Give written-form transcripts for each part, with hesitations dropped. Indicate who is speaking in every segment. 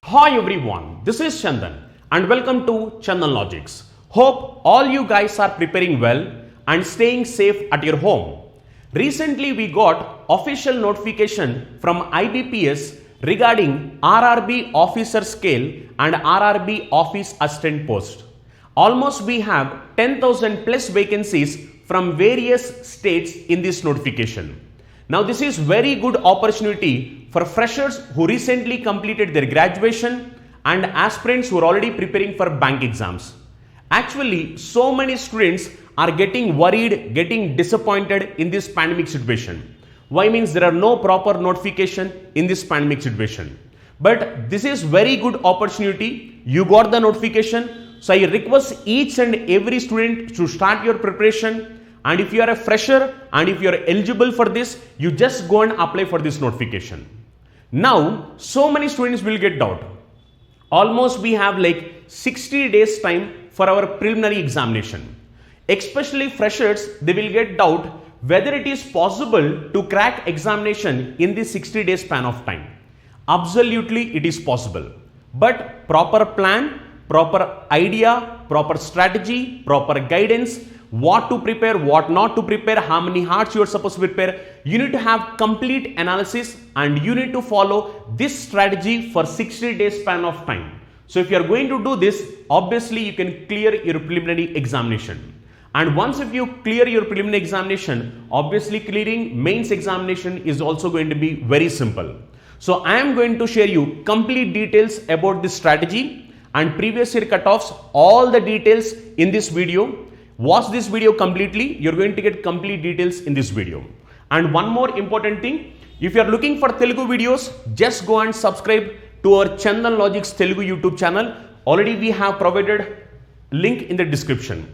Speaker 1: Hi everyone, this is Chandan and welcome to Chandan Logics. Hope all you guys are preparing well and staying safe at your home. Recently we got official notification from IBPS regarding RRB officer scale and RRB office assistant post. Almost we have 10,000 plus vacancies from various states in this notification. Now this is very good opportunity for freshers who recently completed their graduation and aspirants who are already preparing for bank exams. Actually, so many students are getting worried, getting disappointed in this pandemic situation. Why? Means there are no proper notification in this pandemic situation. But this is very good opportunity. You got the notification. So I request each and every student to start your preparation. And if you are a fresher and if you are eligible for this, you just go and apply for this notification. Now, so many students will get doubt. Almost we have like 60 days time for our preliminary examination. Especially freshers, they will get doubt whether it is possible to crack examination in this 60 days span of time. Absolutely, it is possible. But proper plan, proper idea, proper strategy, proper guidance, what to prepare, what not to prepare, how many hours you are supposed to prepare. You need to have complete analysis and you need to follow this strategy for 60 days span of time. So if you are going to do this, obviously you can clear your preliminary examination. And once if you clear your preliminary examination, obviously clearing mains examination is also going to be very simple. So I am going to share you complete details about this strategy and previous year cutoffs, all the details in this video. Watch this video completely. You're going to get complete details in this video. And one more important thing, if you're looking for Telugu videos, just go and subscribe to our Chandan Logics Telugu YouTube channel. Already we have provided link in the description.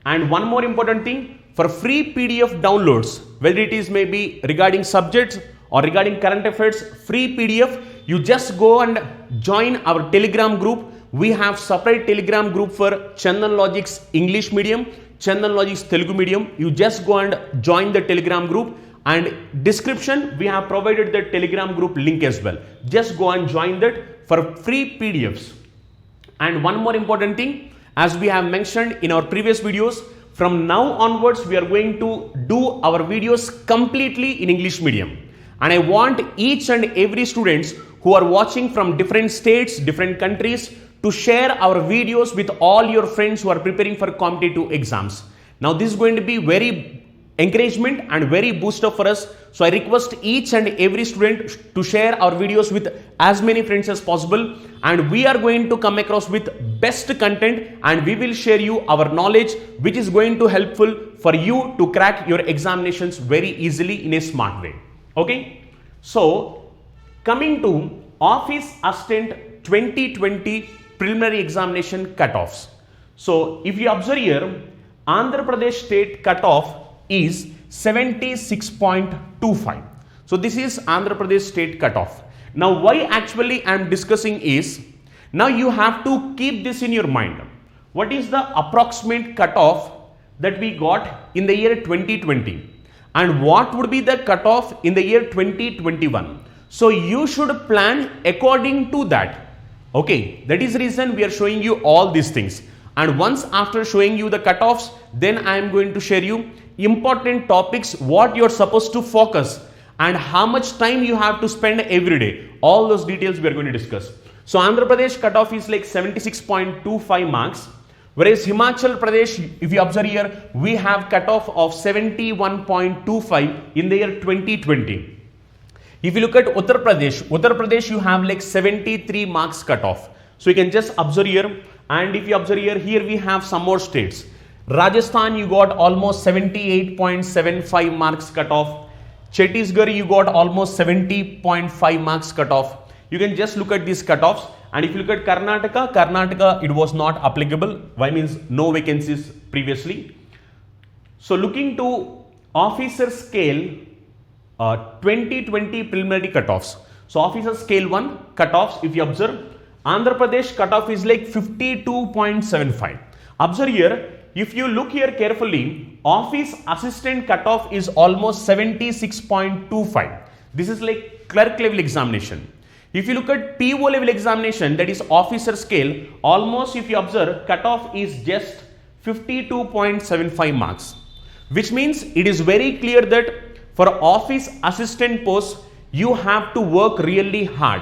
Speaker 1: And one more important thing, for free PDF downloads, whether it is maybe regarding subjects or regarding current affairs, free PDF, you just go and join our Telegram group. We have separate Telegram group for Chandan Logics English medium, Chandan Logics Telugu medium. You just go and join the Telegram group, and description we have provided the Telegram group link as well. Just go and join that for free PDFs. And one more important thing, as we have mentioned in our previous videos, from now onwards we are going to do our videos completely in English medium. And I want each and every students who are watching from different states, different countries, to share our videos with all your friends who are preparing for competitive exams. Now this is going to be very encouragement and very booster for us. So I request each and every student to share our videos with as many friends as possible. And we are going to come across with best content and we will share you our knowledge which is going to helpful for you to crack your examinations very easily in a smart way. Okay. So coming to Office Assistant 2020 preliminary examination cutoffs. So if you observe here, Andhra Pradesh state cutoff is 76.25. So this is Andhra Pradesh state cutoff. Now why actually I am discussing is, now you have to keep this in your mind. What is the approximate cutoff that we got in the year 2020 and what would be the cutoff in the year 2021? So you should plan according to that. Okay, that is the reason we are showing you all these things. And once after showing you the cutoffs, then I am going to share you important topics, what you are supposed to focus and how much time you have to spend every day. All those details we are going to discuss. So Andhra Pradesh cutoff is like 76.25 marks. Whereas Himachal Pradesh, if you observe here, we have cutoff of 71.25 in the year 2020. If you look at Uttar Pradesh you have like 73 marks cutoff. So you can just observe here, and if you observe here we have some more states. Rajasthan you got almost 78.75 marks cutoff. Chhattisgarh you got almost 70.5 marks cutoff. You can just look at these cutoffs. And if you look at Karnataka it was not applicable. Why? Means no vacancies previously. So looking to officer scale 2020 preliminary cutoffs. So officer scale 1 cutoffs, if you observe, Andhra Pradesh cutoff is like 52.75. Observe here, if you look here carefully, office assistant cutoff is almost 76.25. This is like clerk level examination. If you look at PO level examination, that is officer scale, almost if you observe, cutoff is just 52.75 marks, which means it is very clear that for office assistant post, you have to work really hard.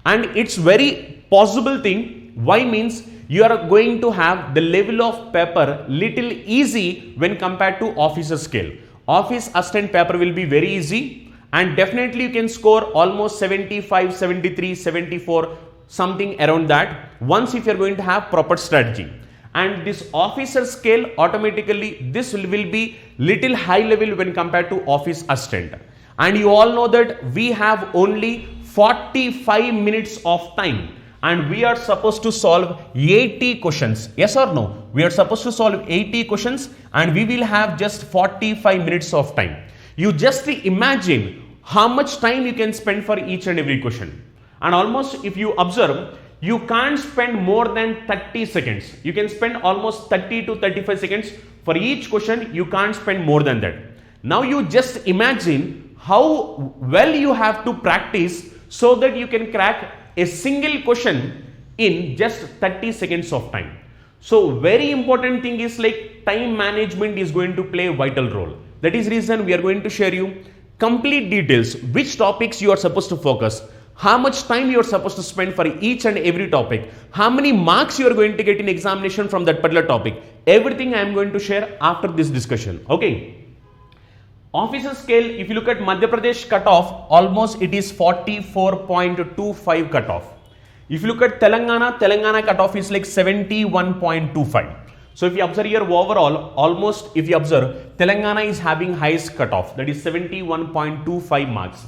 Speaker 1: And it's very possible thing. Why means you are going to have the level of paper little easy when compared to officer scale. Office assistant paper will be very easy, and definitely you can score almost 75, 73, 74, something around that once if you are going to have proper strategy. And this officer scale, automatically this will be little high level when compared to office assistant. And you all know that we have only 45 minutes of time and we are supposed to solve 80 questions. Yes or no? We are supposed to solve 80 questions and we will have just 45 minutes of time. You just imagine how much time you can spend for each and every question. And almost if you observe, you can't spend more than 30 seconds. You can spend almost 30 to 35 seconds for each question. You can't spend more than that. Now you just imagine how well you have to practice so that you can crack a single question in just 30 seconds of time. So very important thing is like time management is going to play a vital role. That is reason we are going to share you complete details, which topics you are supposed to focus, how much time you are supposed to spend for each and every topic, how many marks you are going to get in examination from that particular topic. Everything I am going to share after this discussion. Okay. Officer scale, if you look at Madhya Pradesh cutoff, almost it is 44.25 cutoff. If you look at Telangana cutoff is like 71.25. So if you observe here overall, almost if you observe, Telangana is having highest cutoff, that is 71.25 marks.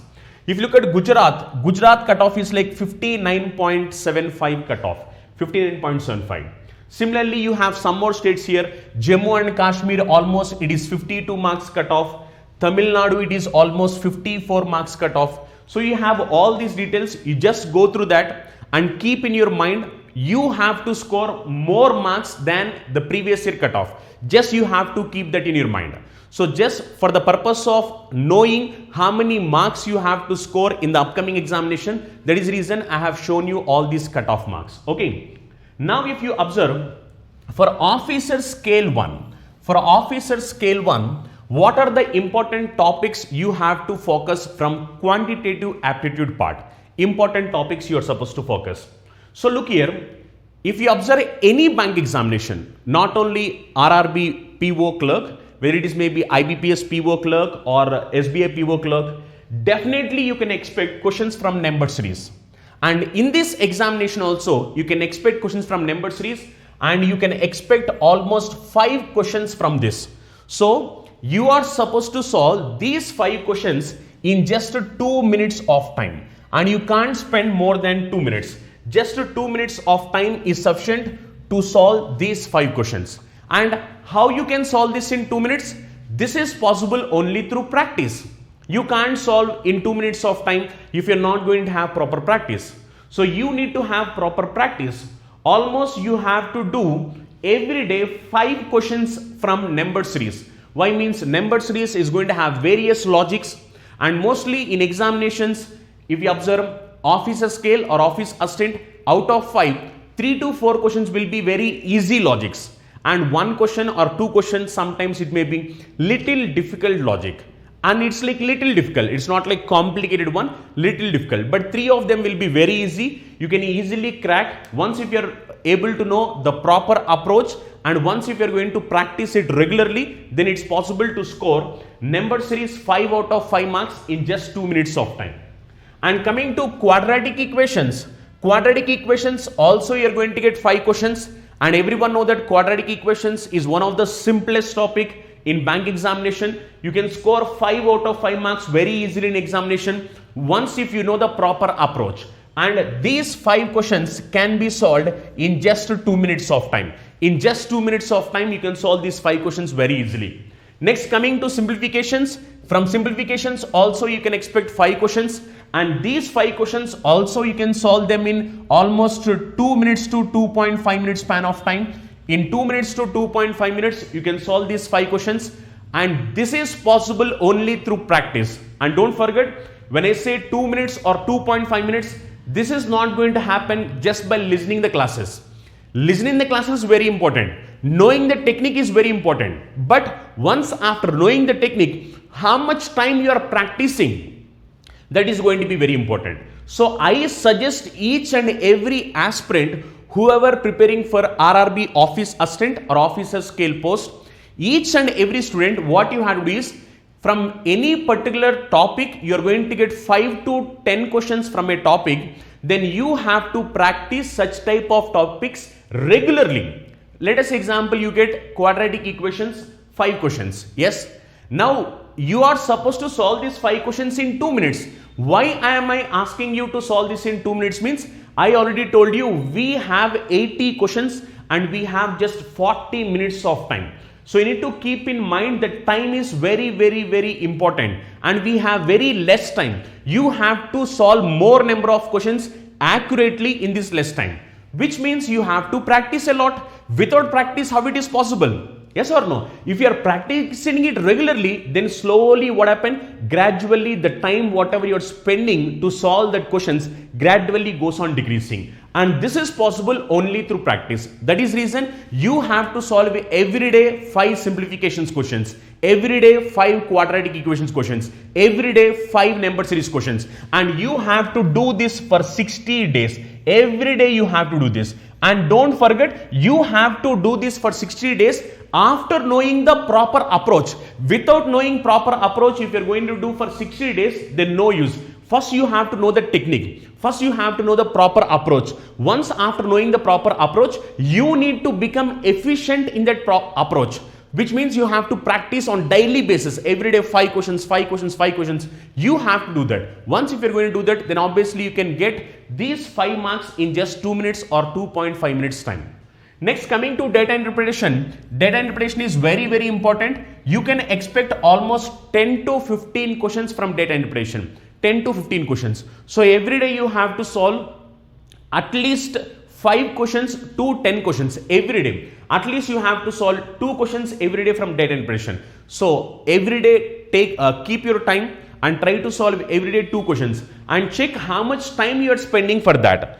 Speaker 1: If you look at Gujarat cutoff is like 59.75 cutoff, 59.75. Similarly, you have some more states here, Jammu and Kashmir, almost it is 52 marks cutoff. Tamil Nadu, it is almost 54 marks cutoff. So you have all these details, you just go through that and keep in your mind, you have to score more marks than the previous year cutoff. Just you have to keep that in your mind. So just for the purpose of knowing how many marks you have to score in the upcoming examination, that is the reason I have shown you all these cutoff marks. Okay. Now if you observe, for officer scale 1, what are the important topics you have to focus from quantitative aptitude part? Important topics you are supposed to focus. So look here, if you observe any bank examination, not only RRB PO clerk, whether it is maybe IBPS PO clerk or SBI PO clerk, definitely you can expect questions from number series. And in this examination also, you can expect questions from number series and you can expect almost 5 questions from this. So you are supposed to solve these 5 questions in just 2 minutes of time. And you can't spend more than 2 minutes. Just 2 minutes of time is sufficient to solve these 5 questions. And how you can solve this in 2 minutes? This is possible only through practice. You can't solve in 2 minutes of time if you're not going to have proper practice. So you need to have proper practice. Almost you have to do every day 5 questions from number series. Why means number series is going to have various logics, and mostly in examinations, if you observe officer scale or office assistant, out of 5, 3 to 4 questions will be very easy logics. And 1 question or 2 questions, sometimes it may be little difficult logic. And it's like little difficult. It's not like complicated one, little difficult. But 3 of them will be very easy. You can easily crack once if you're able to know the proper approach, and once if you're going to practice it regularly, then it's possible to score number series 5 out of 5 marks in just 2 minutes of time. And coming to quadratic equations also you're going to get 5 questions, and everyone know that quadratic equations is one of the simplest topic in bank examination. You can score 5 out of 5 marks very easily in examination once if you know the proper approach. And these 5 questions can be solved in just 2 minutes of time. In just 2 minutes of time, you can solve these 5 questions very easily. Next, coming to simplifications. From simplifications also you can expect 5 questions, and these 5 questions also you can solve them in almost 2 minutes to 2.5 minutes span of time. In 2 minutes to 2.5 minutes, you can solve these 5 questions, and this is possible only through practice. And don't forget, when I say 2 minutes or 2.5 minutes, This is not going to happen just by listening the classes. Listening the classes is very important. Knowing the technique is very important. But once after knowing the technique, how much time you are practicing, that is going to be very important. So I suggest each and every aspirant, whoever preparing for RRB office assistant or officer scale post, each and every student, what you have to do is, from any particular topic, you are going to get 5 to 10 questions from a topic. Then you have to practice such type of topics regularly. Let us example, you get quadratic equations, 5 questions. Yes. Now you are supposed to solve these 5 questions in 2 minutes. Why am I asking you to solve this in 2 minutes? Means I already told you we have 80 questions and we have just 40 minutes of time. So you need to keep in mind that time is very, very, very important and we have very less time. You have to solve more number of questions accurately in this less time, which means you have to practice a lot. Without practice, how it is possible? Yes or no? If you are practicing it regularly, then slowly what happen? Gradually the time whatever you are spending to solve that questions gradually goes on decreasing. And this is possible only through practice. That is reason you have to solve every day 5 simplifications questions, every day 5 quadratic equations questions, every day 5 number series questions. And you have to do this for 60 days. Every day you have to do this. And don't forget, you have to do this for 60 days after knowing the proper approach. Without knowing proper approach, if you're going to do for 60 days, then no use. First, you have to know the technique. First, you have to know the proper approach. Once after knowing the proper approach, you need to become efficient in that approach, which means you have to practice on daily basis. Every day 5 questions, 5 questions, 5 questions. You have to do that. Once if you're going to do that, then obviously you can get these 5 marks in just 2 minutes or 2.5 minutes time. Next, coming to data interpretation. Data interpretation is very, very important. You can expect almost 10 to 15 questions from data interpretation. 10 to 15 questions. So every day you have to solve at least 5 questions to 10 questions every day. At least you have to solve 2 questions every day from data interpretation. So every day keep your time and try to solve every day 2 questions and check how much time you are spending for that.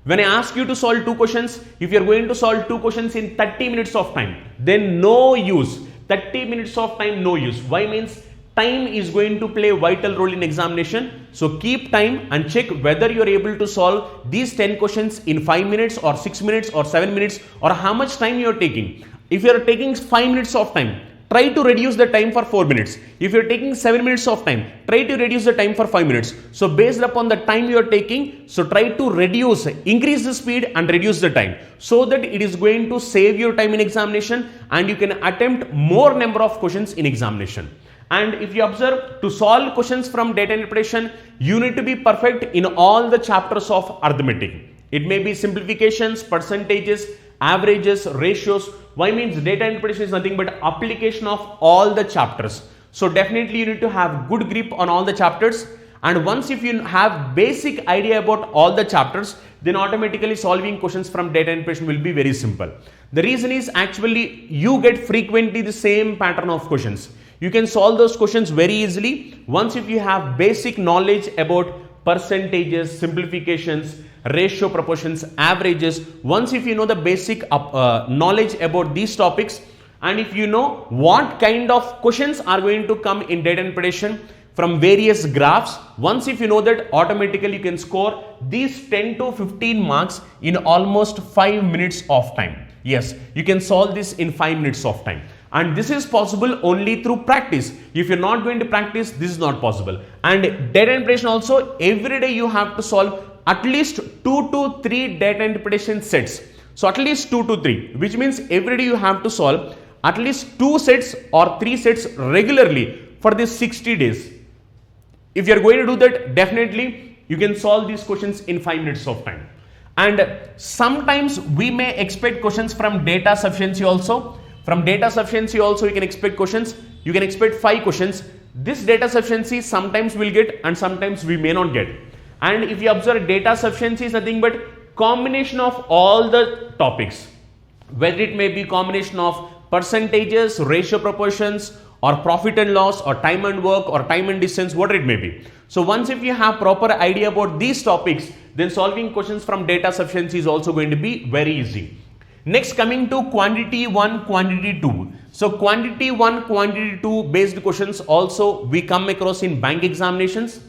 Speaker 1: When I ask you to solve 2 questions, if you are going to solve 2 questions in 30 minutes of time, then no use. 30 minutes of time, no use. Why? Means time is going to play a vital role in examination. So keep time and check whether you are able to solve these 10 questions in 5 minutes or 6 minutes or 7 minutes, or how much time you are taking. If you are taking 5 minutes of time, try to reduce the time for 4 minutes. If you are taking 7 minutes of time, try to reduce the time for 5 minutes. So based upon the time you are taking, so try to reduce, increase the speed and reduce the time, so that it is going to save your time in examination and you can attempt more number of questions in examination. And if you observe, to solve questions from data interpretation, you need to be perfect in all the chapters of arithmetic. It may be simplifications, percentages, averages, ratios. Why? Means data interpretation is nothing but application of all the chapters. So definitely you need to have good grip on all the chapters. And once if you have basic idea about all the chapters, then automatically solving questions from data interpretation will be very simple. The reason is actually you get frequently the same pattern of questions. You can solve those questions very easily once if you have basic knowledge about percentages, simplifications, ratio proportions, averages. Once if you know the basic knowledge about these topics, and if you know what kind of questions are going to come in data interpretation from various graphs, once if you know that, automatically you can score these 10 to 15 marks in almost 5 minutes of time. Yes, you can solve this in 5 minutes of time. And this is possible only through practice. If you're not going to practice, this is not possible. And data interpretation also, every day you have to solve at least 2 to 3 data interpretation sets. So at least 2 to 3, which means every day you have to solve at least 2 sets or 3 sets regularly for these 60 days. If you're going to do that, definitely you can solve these questions in 5 minutes of time. And sometimes we may expect questions from data sufficiency also. From data sufficiency also you can expect questions. You can expect 5 questions. This data sufficiency sometimes we'll get and sometimes we may not get. And if you observe, data sufficiency is nothing but combination of all the topics, whether it may be combination of percentages, ratio proportions, or profit and loss or time and work or time and distance, whatever it may be. So once if you have proper idea about these topics, then solving questions from data sufficiency is also going to be very easy. Next, coming to quantity 1, quantity 2. So quantity 1, quantity 2 based questions also we come across in bank examinations.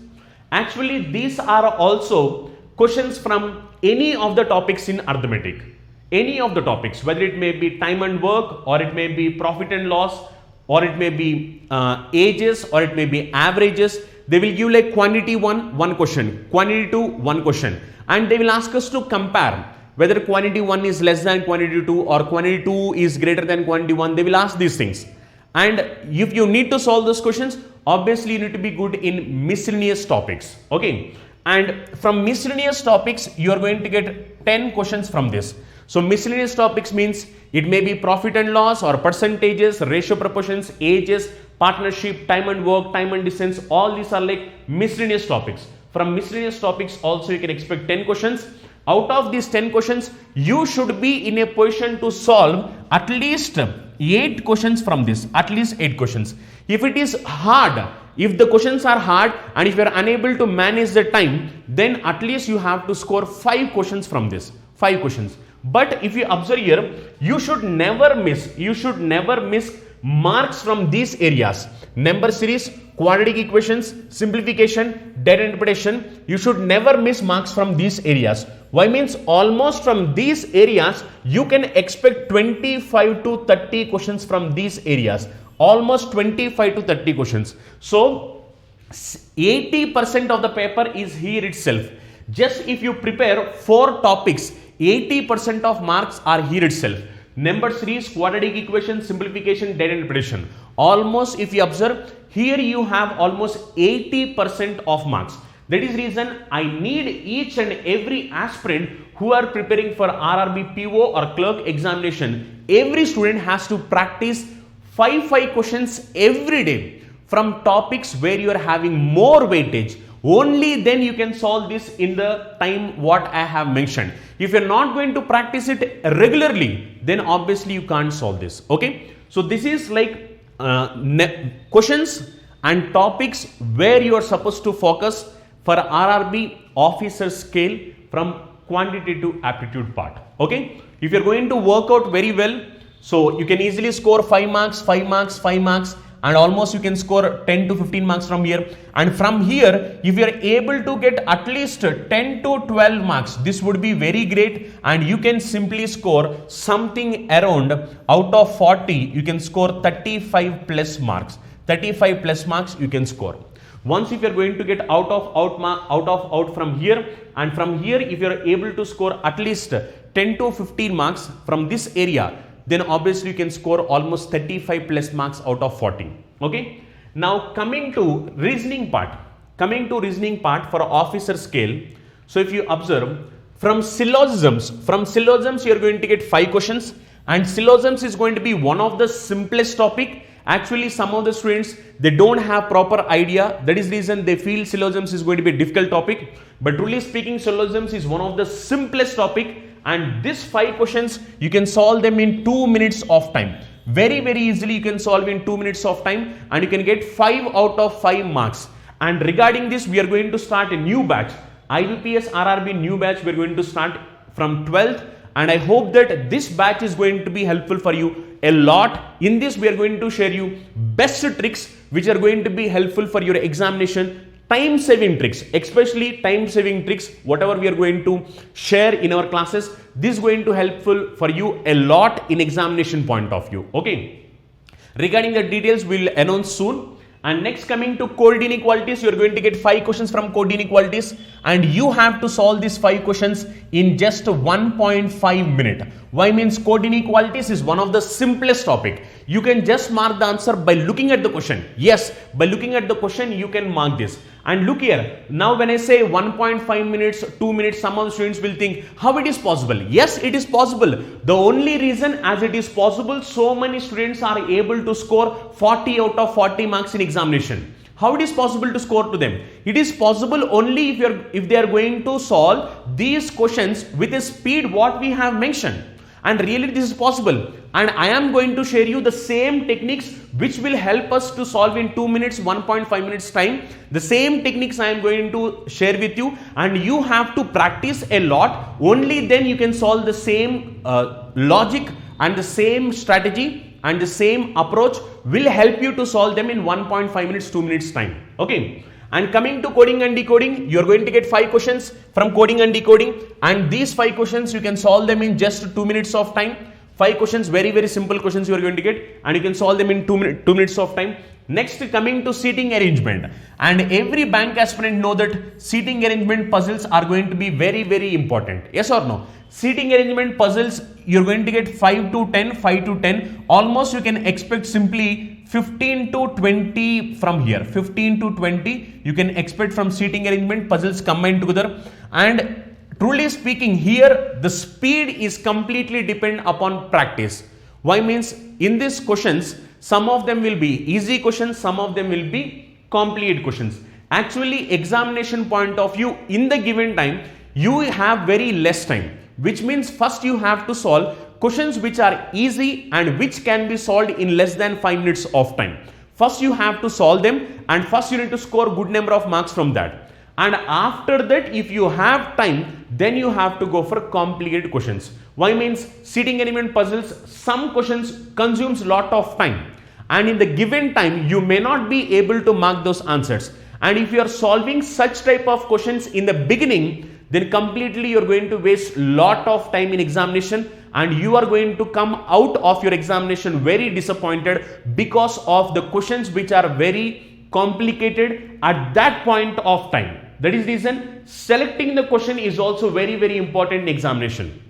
Speaker 1: Actually, these are also questions from any of the topics in arithmetic. Any of the topics, whether it may be time and work, or it may be profit and loss, or it may be ages, or it may be averages, they will give like quantity 1, one question, quantity 2, one question, and they will ask us to compare whether quantity 1 is less than quantity 2 or quantity 2 is greater than quantity 1. They will ask these things, and if you need to solve those questions, obviously you need to be good in miscellaneous topics. Okay, and from miscellaneous topics you are going to get 10 questions from this. So miscellaneous topics means it may be profit and loss or percentages, ratio proportions, ages, partnership, time and work, time and distance. All these are like miscellaneous topics. From miscellaneous topics also you can expect 10 questions. Out of these 10 questions, you should be in a position to solve at least 8 questions from this, at least 8 questions. If it is hard, if the questions are hard and if you are unable to manage the time, then at least you have to score 5 questions from this, 5 questions. But if you observe here, you should never miss marks from these areas: number series, quadratic equations, simplification, data interpretation. You should never miss marks from these areas. Why? Means almost from these areas you can expect 25 to 30 questions from these areas, almost 25 to 30 questions. So 80% of the paper is here itself. Just if you prepare 4 topics, 80% of marks are here itself. Number series, quadratic equation, simplification, data interpretation. Almost if you observe, here you have almost 80% of marks. That is reason I need each and every aspirant who are preparing for RRB PO or clerk examination. Every student has to practice 5 questions every day from topics where you are having more weightage. Only then you can solve this in the time what I have mentioned. If you are not going to practice it regularly, then obviously you can't solve this. Okay, so this is like questions and topics where you are supposed to focus for RRB officer scale from quantitative aptitude part. Okay, if you are going to work out very well, so you can easily score 5 marks, 5 marks, 5 marks, and almost you can score 10 to 15 marks from here. And from here, if you are able to get at least 10 to 12 marks, this would be very great, and you can simply score something around out of 40, you can score 35 plus marks. 35 plus marks you can score. Once if you are going to get out from here, and from here if you are able to score at least 10 to 15 marks from this area, then obviously you can score almost 35 plus marks out of 40. Okay, now coming to reasoning part for officer scale. So if you observe from syllogisms you are going to get 5 questions, and syllogisms is going to be one of the simplest topic. Actually, some of the students, they don't have proper idea. That is the reason they feel syllogisms is going to be a difficult topic. But truly speaking, syllogisms is one of the simplest topic, and these 5 questions you can solve them in 2 minutes of time. Very easily you can solve in 2 minutes of time, and you can get 5 out of 5 marks. And regarding this, we are going to start a new batch, IBPS RRB new batch. We are going to start from 12th, and I hope that this batch is going to be helpful for you a lot. In this, we are going to share you best tricks which are going to be helpful for your examination. Time saving tricks, especially time saving tricks, whatever we are going to share in our classes, this is going to helpful for you a lot in examination point of view. Okay, regarding the details we will announce soon. And next, coming to code inequalities, you are going to get 5 questions from code inequalities, and you have to solve these 5 questions in just 1.5 minutes. Why? Means code inequalities is one of the simplest topic. You can just mark the answer by looking at the question. Yes, by looking at the question you can mark this. And look here, now when I say 1.5 minutes, 2 minutes, some of the students will think how it is possible. Yes, it is possible. The only reason as it is possible, so many students are able to score 40 out of 40 marks in examination. How it is possible to score to them? It is possible only if they are going to solve these questions with a speed what we have mentioned. And really this is possible, and I am going to share you the same techniques which will help us to solve in 2 minutes, 1.5 minutes time. The same techniques I am going to share with you, and you have to practice a lot. Only then you can solve the same logic and the same strategy and the same approach will help you to solve them in 1.5 minutes, 2 minutes time. Okay. And coming to coding and decoding, you are going to get 5 questions from coding and decoding, and these 5 questions you can solve them in just 2 minutes of time. 5 questions, very simple questions you are going to get, and you can solve them in 2 minutes of time. Next, coming to seating arrangement, and every bank aspirant know that seating arrangement puzzles are going to be very important. Yes or no? Seating arrangement puzzles, you're going to get 5 to 10. Almost you can expect simply 15 to 20 from here. 15 to 20 you can expect from seating arrangement puzzles combined together. And truly speaking, here the speed is completely depend upon practice. Why means in these questions, some of them will be easy questions, some of them will be complicated questions. Actually, examination point of view, in the given time, you have very less time, which means first you have to solve questions which are easy and which can be solved in less than 5 minutes of time. First you have to solve them, and first you need to score good number of marks from that. And after that, if you have time, then you have to go for complicated questions. Why means seating arrangement puzzles, some questions consumes lot of time, and in the given time you may not be able to mark those answers. And if you are solving such type of questions in the beginning, then completely you are going to waste lot of time in examination, and you are going to come out of your examination very disappointed because of the questions which are very complicated at that point of time. That is the reason selecting the question is also very important in examination.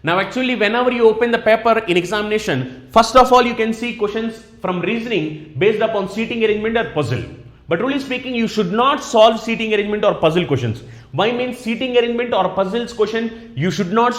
Speaker 1: Now actually, whenever you open the paper in examination, first of all you can see questions from reasoning based upon seating arrangement or puzzle. But truly speaking, you should not solve seating arrangement or puzzle questions. Why means seating arrangement or puzzles question, you should not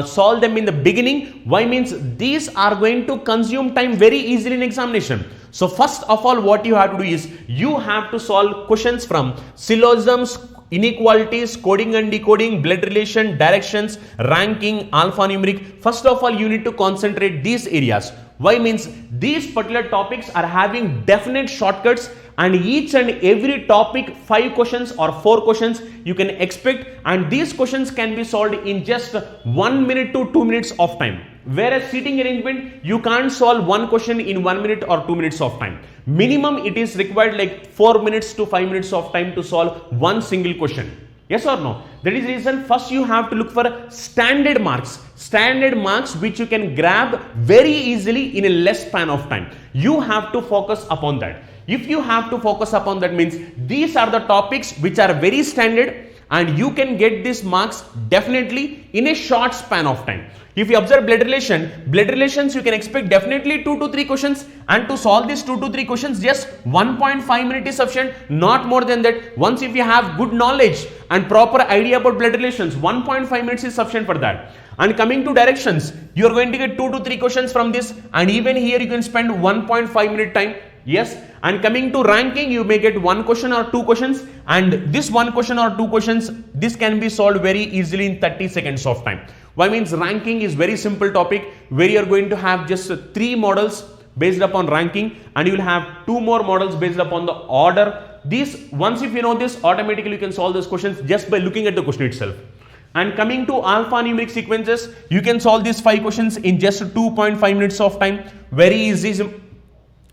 Speaker 1: solve them in the beginning. Why means these are going to consume time very easily in examination. So first of all, what you have to do is you have to solve questions from syllogisms, inequalities, coding and decoding, blood relation, directions, ranking, alphanumeric. First of all, you need to concentrate these areas. Why means these particular topics are having definite shortcuts, and each and every topic 5 questions or 4 questions you can expect, and these questions can be solved in just 1 minute to 2 minutes of time. Whereas seating arrangement, you can't solve one question in 1 minute or 2 minutes of time. Minimum it is required like 4 minutes to 5 minutes of time to solve one single question. Yes or no? That is the reason first you have to look for standard marks which you can grab very easily in a less span of time. You have to focus upon that. If you have to focus upon that, means these are the topics which are very standard, and you can get these marks definitely in a short span of time. If you observe blood relations you can expect definitely 2 to 3 questions, and to solve these 2 to 3 questions just 1.5 minutes is sufficient, not more than that. Once if you have good knowledge and proper idea about blood relations, 1.5 minutes is sufficient for that. And coming to directions, you are going to get 2 to 3 questions from this, and even here you can spend 1.5 minute time. Yes, and coming to ranking, you may get 1 question or 2 questions, and this 1 question or 2 questions, this can be solved very easily in 30 seconds of time. Why means ranking is very simple topic where you are going to have just 3 models based upon ranking, and you will have 2 more models based upon the order. These, once if you know this, automatically you can solve those questions just by looking at the question itself. And coming to alphanumeric sequences, you can solve these 5 questions in just 2.5 minutes of time.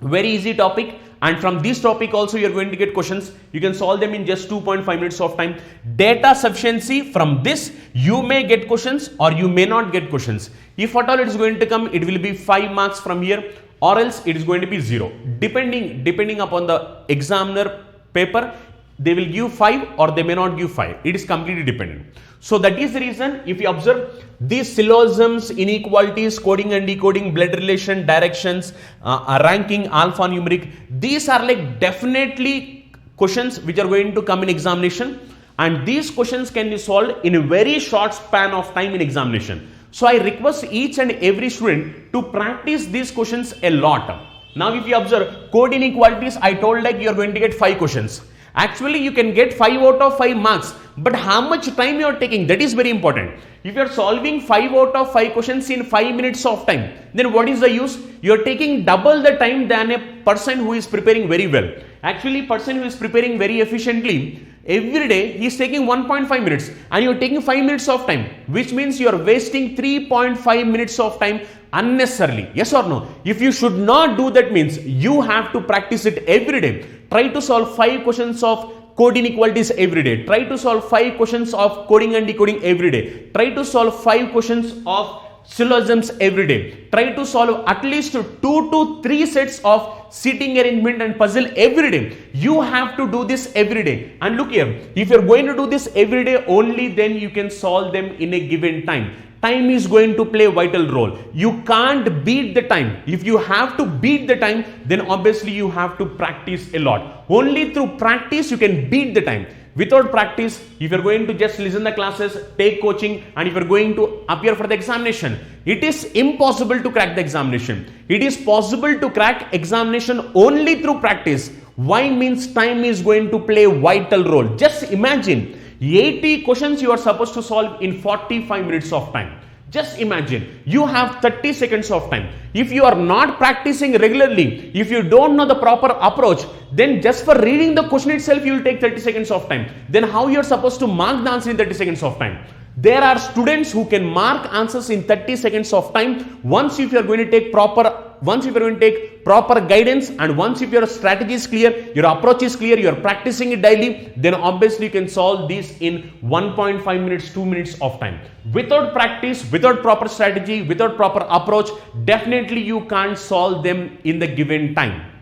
Speaker 1: Very easy topic, and from this topic also you are going to get questions. You can solve them in just 2.5 minutes of time. Data sufficiency, from this you may get questions or you may not get questions. If at all it is going to come, it will be 5 marks from here, or else it is going to be 0, depending upon the examiner paper. They will give 5 or they may not give 5. It is completely dependent. So that is the reason, if you observe these syllogisms, inequalities, coding and decoding, blood relation, directions, ranking, alphanumeric, these are like definitely questions which are going to come in examination, and these questions can be solved in a very short span of time in examination. So I request each and every student to practice these questions a lot. Now if you observe code inequalities, I told like you are going to get 5 questions. Actually, you can get 5 out of 5 marks, but how much time you are taking, that is very important. If you are solving 5 out of 5 questions in 5 minutes of time, then what is the use? You are taking double the time than a person who is preparing very well. Actually, person who is preparing very efficiently, every day he is taking 1.5 minutes and you are taking 5 minutes of time, which means you are wasting 3.5 minutes of time unnecessarily. Yes or no? If you should not do that, means you have to practice it every day. Try to solve 5 questions of code inequalities every day. Try to solve 5 questions of coding and decoding every day. Try to solve 5 questions of syllogisms every day. Try to solve at least 2 to 3 sets of seating arrangement and puzzle every day. You have to do this every day. And look here, if you are going to do this every day, only then you can solve them in a given time. Time is going to play a vital role. You can't beat the time. If you have to beat the time, then obviously you have to practice a lot. Only through practice you can beat the time. Without practice, if you're going to just listen the classes, take coaching, and if you're going to appear for the examination, it is impossible to crack the examination. It is possible to crack examination only through practice. Why? Means time is going to play a vital role. Just imagine 80 questions you are supposed to solve in 45 minutes of time. Just imagine, you have 30 seconds of time. If you are not practicing regularly, if you don't know the proper approach, then just for reading the question itself, you will take 30 seconds of time. Then how you are supposed to mark the answer in 30 seconds of time? There are students who can mark answers in 30 seconds of time. Once if you are going to take proper guidance, and once if your strategy is clear, your approach is clear, you are practicing it daily, then obviously you can solve this in 1.5 minutes, 2 minutes of time. Without practice, without proper strategy, without proper approach, definitely you can't solve them in the given time.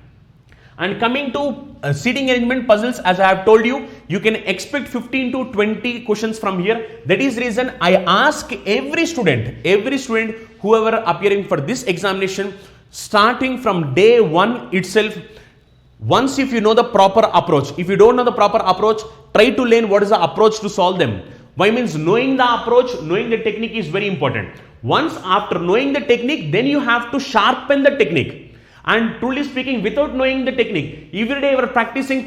Speaker 1: And coming to seating arrangement puzzles, as I have told you, you can expect 15 to 20 questions from here. That is the reason I ask every student, whoever appearing for this examination, starting from day 1 itself, once if you know the proper approach, if you don't know the proper approach, try to learn what is the approach to solve them. Why? Means knowing the approach, knowing the technique is very important. Once after knowing the technique, then you have to sharpen the technique. And truly speaking, without knowing the technique, every day you are practicing,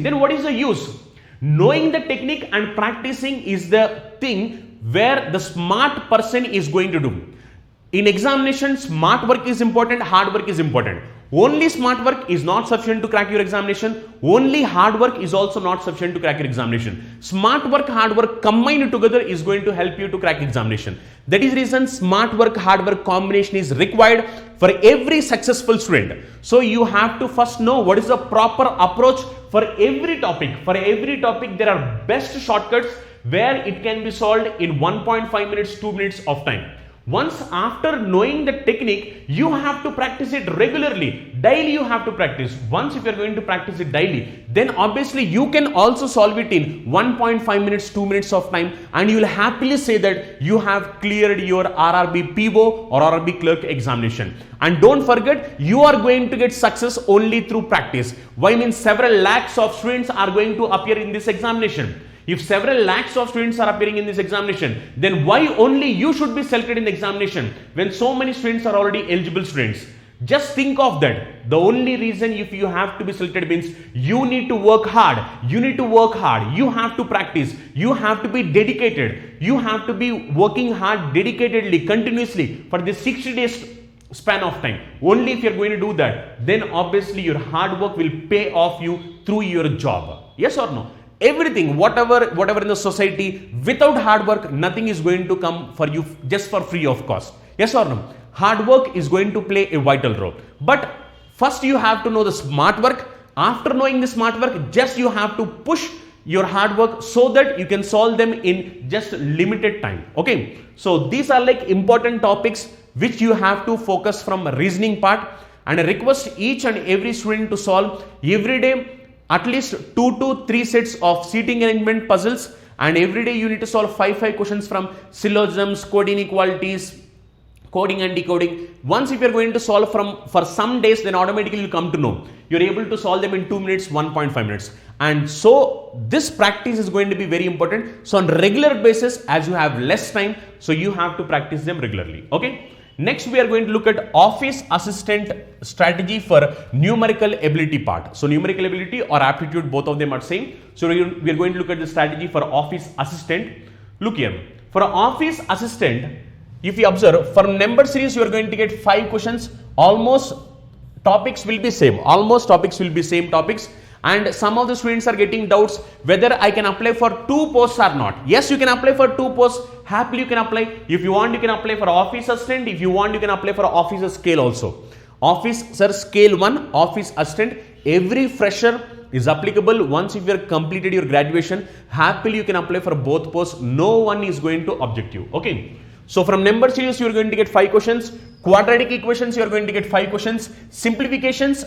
Speaker 1: then what is the use? Knowing the technique and practicing is the thing where the smart person is going to do. In examination, smart work is important, hard work is important. Only smart work is not sufficient to crack your examination. Only hard work is also not sufficient to crack your examination. Smart work, hard work combined together is going to help you to crack examination. That is the reason smart work, hard work combination is required for every successful student. So you have to first know what is the proper approach for every topic. For every topic, there are best shortcuts where it can be solved in 1.5 minutes, 2 minutes of time. Once after knowing the technique, you have to practice it regularly. Daily you have to practice. Once if you are going to practice it daily, then obviously you can also solve it in 1.5 minutes, 2 minutes of time, and you will happily say that you have cleared your RRB PO or RRB clerk examination. And don't forget, you are going to get success only through practice. Why? Means several lakhs of students are going to appear in this examination. If several lakhs of students are appearing in this examination, then why only you should be selected in the examination when so many students are already eligible students? Just think of that. The only reason if you have to be selected means you need to work hard. You need to work hard. You have to practice. You have to be dedicated. You have to be working hard, dedicatedly, continuously for the 60 days span of time. Only if you are going to do that, then obviously your hard work will pay off you through your job. Yes or no? Everything, whatever in the society, without hard work, nothing is going to come for you just for free of cost. Yes or no? Hard work is going to play a vital role. But first you have to know the smart work. After knowing the smart work, just you have to push your hard work so that you can solve them in just limited time. Okay. So these are like important topics which you have to focus from reasoning part, and I request each and every student to solve every day at least 2 to 3 sets of seating arrangement puzzles, and every day you need to solve 5 questions from syllogisms, code inequalities, coding and decoding. Once if you are going to solve for some days, then automatically you will come to know you are able to solve them in 2 minutes, 1.5 minutes. And so this practice is going to be very important. So on regular basis, as you have less time, so you have to practice them regularly. Okay. Next, we are going to look at office assistant strategy for numerical ability part. So numerical ability or aptitude, both of them are same. So we are going to look at the strategy for office assistant. Look here, for office assistant, if you observe, for number series, you are going to get 5 questions. Almost topics will be same. Almost topics will be same topics. And some of the students are getting doubts whether I can apply for 2 posts or not. Yes, you can apply for 2 posts. Happily you can apply. If you want, you can apply for office assistant. If you want, you can apply for officer scale also. Officer scale 1, office assistant. Every fresher is applicable. Once if you have completed your graduation, happily you can apply for both posts. No one is going to object you. Okay. So from number series, you are going to get 5 questions. Quadratic equations, you are going to get 5 questions. Simplifications.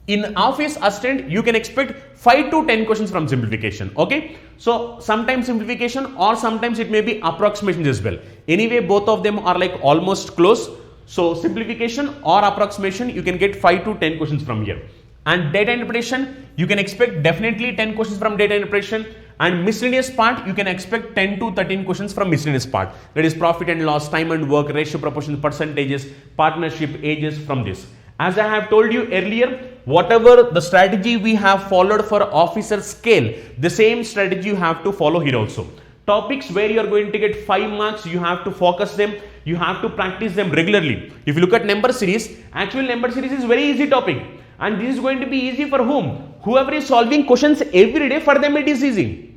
Speaker 1: In office assistant, you can expect 5 to 10 questions from simplification. Okay. So sometimes simplification or sometimes it may be approximations as well. Anyway, both of them are like almost close. So simplification or approximation, you can get 5 to 10 questions from here. And data interpretation, you can expect definitely 10 questions from data interpretation. And miscellaneous part, you can expect 10 to 13 questions from miscellaneous part. That is profit and loss, time and work, ratio, proportion, percentages, partnership, ages from this. As I have told you earlier, whatever the strategy we have followed for officer scale, the same strategy you have to follow here also. Topics where you are going to get 5 marks, you have to focus them, you have to practice them regularly. If you look at number series, actually number series is very easy topic. And this is going to be easy for whom? Whoever is solving questions every day, for them it is easy.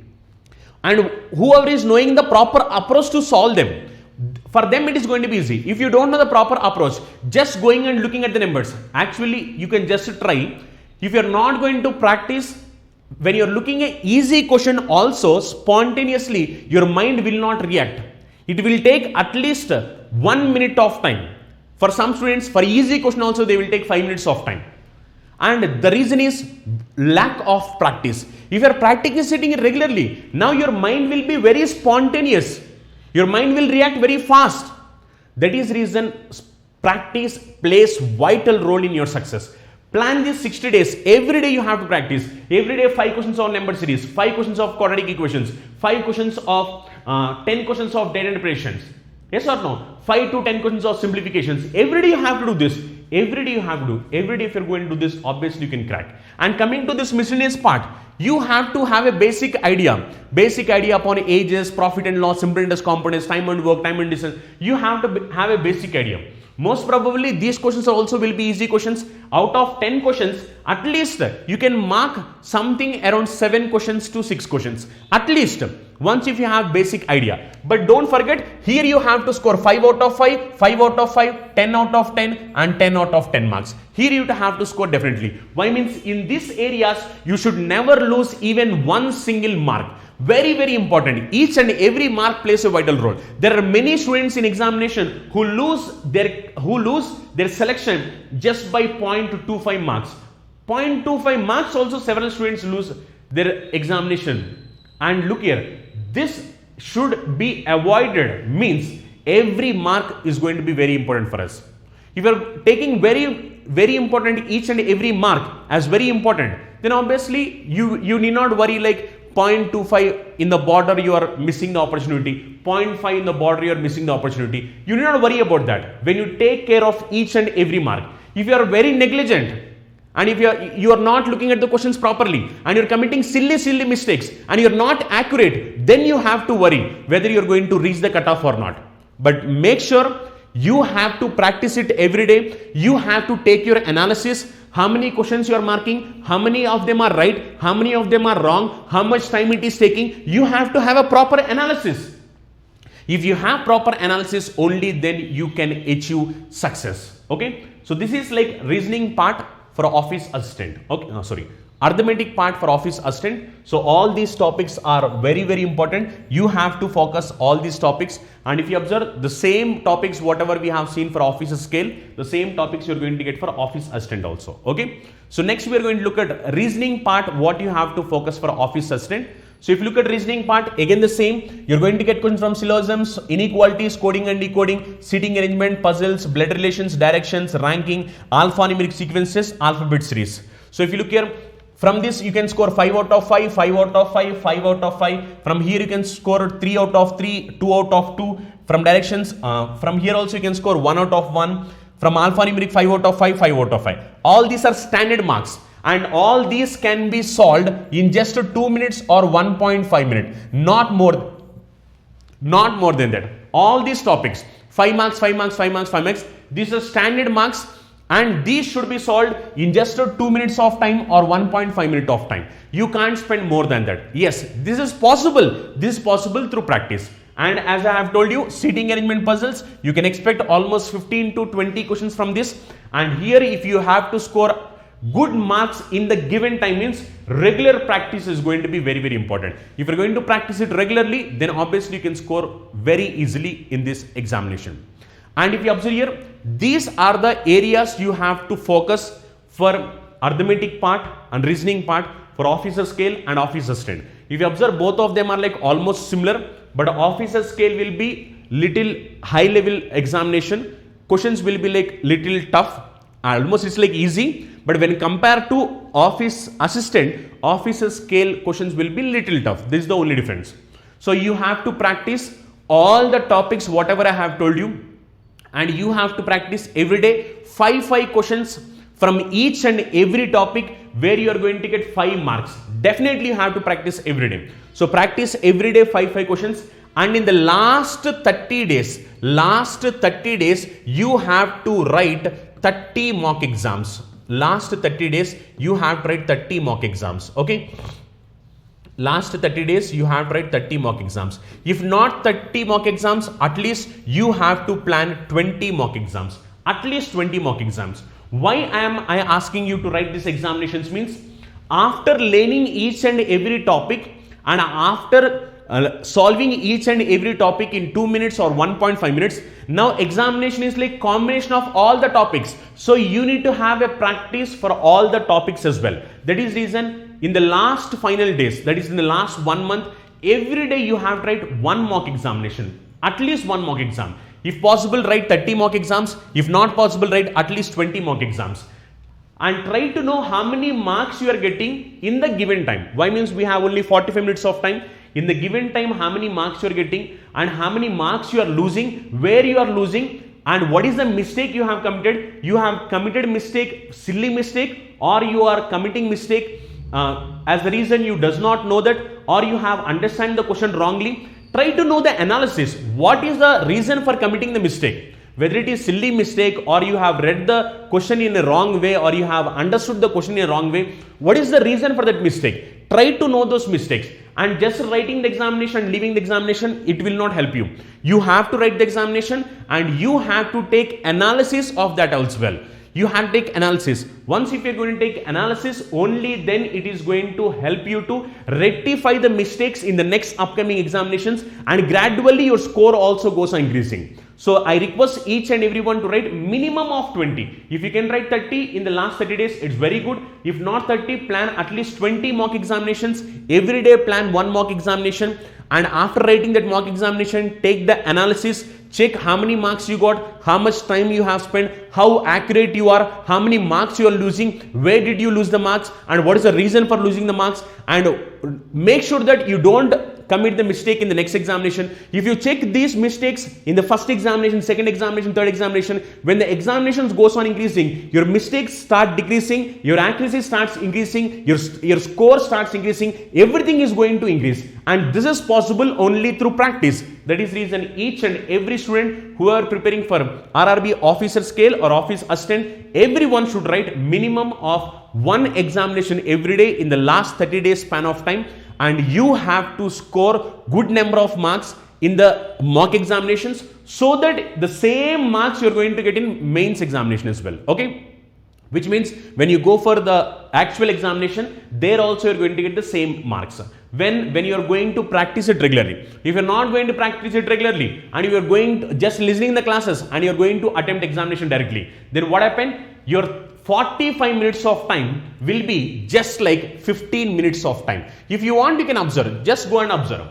Speaker 1: And whoever is knowing the proper approach to solve them, for them it is going to be easy. If you don't know the proper approach, just going and looking at the numbers, actually you can just try. If you are not going to practice, when you are looking at easy question also, spontaneously your mind will not react. It will take at least 1 minute of time. For some students, for easy question also, they will take 5 minutes of time. And the reason is lack of practice. If you are practicing it regularly, now your mind will be very spontaneous. Your mind will react very fast. That is reason practice plays vital role in your success. Plan this 60 days. Every day you have to practice. Every day 5 questions on number series, 5 questions of quadratic equations, 5 questions of 10 questions of data interpretations. Yes or no? 5 to 10 questions of simplifications. Every day you have to do this. Every day you have to do. Every day if you're going to do this, obviously you can crack. And coming to this miscellaneous part, you have to have a basic idea upon ages, profit and loss, simple interest components, time and work, time and distance. You have to have a basic idea. Most probably these questions also will be easy questions. Out of 10 questions, at least you can mark something around 7 questions to 6 questions. At least once if you have basic idea. But don't forget, here you have to score 5 out of 5, 5 out of 5, 10 out of 10 and 10 out of 10 marks. Here you have to score definitely. Why means in these areas, you should never lose even 1 single mark. Very, very important. Each and every mark plays a vital role. There are many students in examination who lose their selection just by 0.25 marks. 0.25 marks also several students lose their examination. And look here, this should be avoided. Means every mark is going to be very important for us. If you are taking very important each and every mark as very important, then obviously you need not worry like 0.25 in the border you are missing the opportunity, 0.5 in the border you are missing the opportunity. You need not worry about that. When you take care of each and every mark, if you are very negligent and if you are not looking at the questions properly and you are committing silly mistakes and you are not accurate, then you have to worry whether you are going to reach the cutoff or not. But make sure you have to practice it every day. You have to take your analysis. How many questions you are marking, how many of them are right, how many of them are wrong, how much time it is taking. You have to have a proper analysis. If you have proper analysis, only then you can achieve success. Okay. So this is like reasoning part for office assistant. Okay. Arithmetic part for office assistant. So all these topics are very important. You have to focus all these topics, and if you observe the same topics whatever we have seen for officer scale, the same topics you are going to get for office assistant also. Okay. So next we are going to look at reasoning part, what you have to focus for office assistant. So if you look at reasoning part, again the same, you're going to get questions from syllogisms, inequalities, coding and decoding, seating arrangement, puzzles, blood relations, directions, ranking, alphanumeric sequences, alphabet series. So if you look here, From this you can score 5 out of 5, 5 out of 5, 5 out of 5. From here you can score 3 out of 3, 2 out of 2. From directions, from here also you can score 1 out of 1. From alphanumeric 5 out of 5, 5 out of 5. All these are standard marks, and all these can be solved in just 2 minutes or 1.5 minutes, not more than that. All these topics, 5 marks, 5 marks, 5 marks, 5 marks, these are standard marks, and these should be solved in just 2 minutes of time or 1.5 minute of time. You can't spend more than that. Yes, this is possible. This is possible through practice. And as I have told you, seating arrangement puzzles, you can expect almost 15 to 20 questions from this. And here, if you have to score good marks in the given time, means regular practice is going to be very, very important. If you're going to practice it regularly, then obviously you can score very easily in this examination. And if you observe here, these are the areas you have to focus for arithmetic part and reasoning part for officer scale and officer assistant. If you observe, both of them are like almost similar, but officer scale will be little high level examination. Questions will be like little tough, almost it's like easy, but when compared to office assistant, officer scale questions will be little tough. This is the only difference. So you have to practice all the topics whatever I have told you, and you have to practice every day 5 questions from each and every topic where you are going to get 5 marks. Definitely you have to practice every day. So practice every day 5 questions, and in the last 30 days, you have to write 30 mock exams. Last 30 days you have to write 30 mock exams. Okay, last 30 days you have to write 30 mock exams. If not 30 mock exams, at least you have to plan 20 mock exams. At least 20 mock exams. Why am I asking you to write these examinations? Means after learning each and every topic, and after solving each and every topic in 2 minutes or 1.5 minutes, now examination is like combination of all the topics. So you need to have a practice for all the topics as well. That is reason in the last final days, that is in the last 1 month, every day you have to write 1 mock examination, at least 1 mock exam. If possible, write 30 mock exams. If not possible, write at least 20 mock exams. And try to know how many marks you are getting in the given time. Why? Means we have only 45 minutes of time. In the given time, how many marks you are getting and how many marks you are losing, where you are losing, and what is the mistake you have committed. You have committed mistake, silly mistake, or you are committing mistake as the reason you does not know that, or you have understand the question wrongly. Try to know the analysis. What is the reason for committing the mistake? Whether it is silly mistake, or you have read the question in a wrong way, or you have understood the question in a wrong way, what is the reason for that mistake? Try to know those mistakes. And just writing the examination and leaving the examination, it will not help you. You have to write the examination, and you have to take analysis of that as well. You have to take analysis. Once if you are going to take analysis, only then it is going to help you to rectify the mistakes in the next upcoming examinations, and gradually your score also goes on increasing. So I request each and everyone to write minimum of 20. If you can write 30 in the last 30 days, it's very good. If not 30, plan at least 20 mock examinations. Every day plan 1 mock examination. And after writing that mock examination, take the analysis. Check how many marks you got, how much time you have spent, how accurate you are, how many marks you are losing, where did you lose the marks, and what is the reason for losing the marks, and make sure that you don't commit the mistake in the next examination. If you check these mistakes in the first examination, second examination, third examination, when the examinations goes on increasing, your mistakes start decreasing, your accuracy starts increasing, your score starts increasing, everything is going to increase. And this is possible only through practice. That is reason each and every student who are preparing for RRB officer scale or office assistant, everyone should write minimum of 1 examination every day in the last 30 days span of time. And you have to score good number of marks in the mock examinations, so that the same marks you are going to get in mains examination as well. Okay, which means when you go for the actual examination, there also you are going to get the same marks when you are going to practice it regularly. If you are not going to practice it regularly, and you are going to just listening the classes, and you are going to attempt examination directly, then what happened? Your 45 minutes of time will be just like 15 minutes of time. If you want, you can observe. Just go and observe.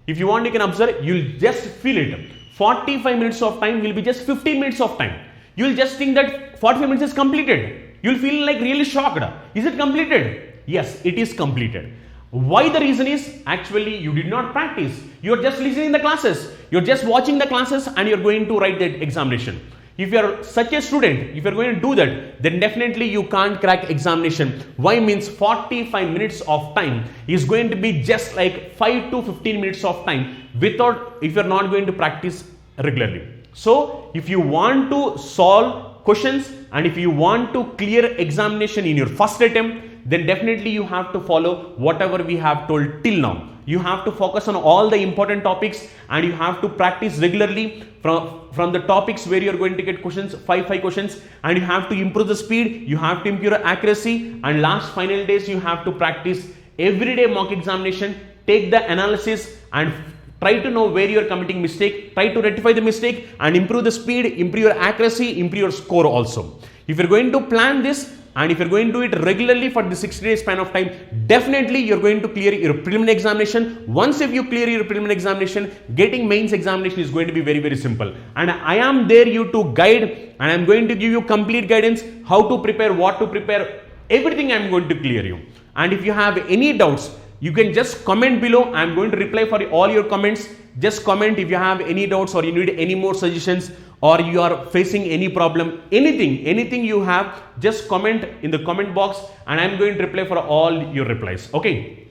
Speaker 1: If you want, you can observe. You'll just feel it. 45 minutes of time will be just 15 minutes of time. You'll just think that 45 minutes is completed. You'll feel like really shocked. Is it completed? Yes, it is completed. Why? The reason is actually you did not practice. You're just listening the classes. You're just watching the classes and you're going to write that examination. If you're such a student, if you're going to do that, then definitely you can't crack examination. Why? Means 45 minutes of time is going to be just like 5 to 15 minutes of time without, if you're not going to practice regularly. So if you want to solve questions and if you want to clear examination in your first attempt, then definitely you have to follow whatever we have told till now. You have to focus on all the important topics and you have to practice regularly from the topics where you are going to get questions, five questions, and you have to improve the speed, you have to improve your accuracy, and last final days you have to practice everyday mock examination, take the analysis and try to know where you are committing mistake, try to rectify the mistake and improve the speed, improve your accuracy, improve your score also. If you're going to plan this and if you're going to do it regularly for the 60 days span of time, definitely you're going to clear your preliminary examination. Once if you clear your preliminary examination, getting mains examination is going to be very, very simple. And I am there you to guide and I'm going to give you complete guidance, how to prepare, what to prepare, everything I'm going to clear you. And if you have any doubts, you can just comment below. I'm going to reply for all your comments. Just comment if you have any doubts or you need any more suggestions or you are facing any problem, anything you have, just comment in the comment box and I'm going to reply for all your replies. Okay.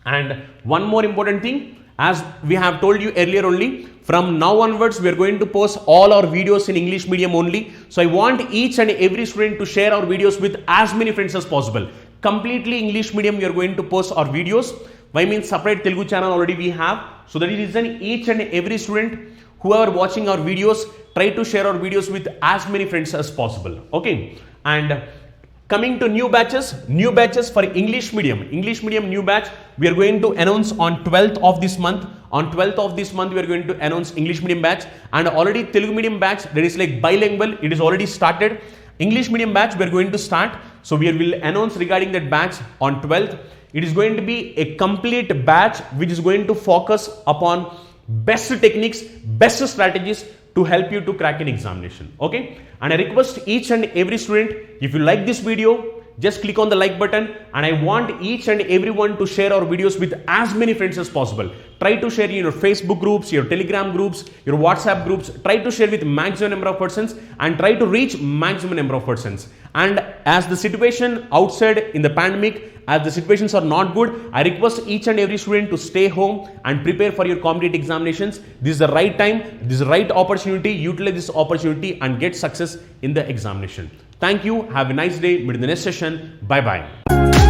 Speaker 1: And one more important thing, as we have told you earlier only, from now onwards we are going to post all our videos in English medium only. So I want each and every student to share our videos with as many friends as possible. Completely English medium we are going to post our videos. Why? Means separate Telugu channel already we have. So that is reason each and every student who are watching our videos, try to share our videos with as many friends as possible. Okay. And coming to new batches for English medium new batch, we are going to announce on 12th of this month. On 12th of this month, we are going to announce English medium batch, and already Telugu medium batch, that is like bilingual, it is already started. English medium batch we are going to start. So we will announce regarding that batch on 12th. It is going to be a complete batch which is going to focus upon best techniques, best strategies to help you to crack an examination. Okay. And I request each and every student, if you like this video, just click on the like button, and I want each and everyone to share our videos with as many friends as possible. Try to share in your Facebook groups, your Telegram groups, your WhatsApp groups. Try to share with maximum number of persons and try to reach maximum number of persons. And as the situation outside in the pandemic, as the situations are not good, I request each and every student to stay home and prepare for your competitive examinations. This is the right time, this is the right opportunity. Utilize this opportunity and get success in the examination. Thank you. Have a nice day. Meet in the next session. Bye bye.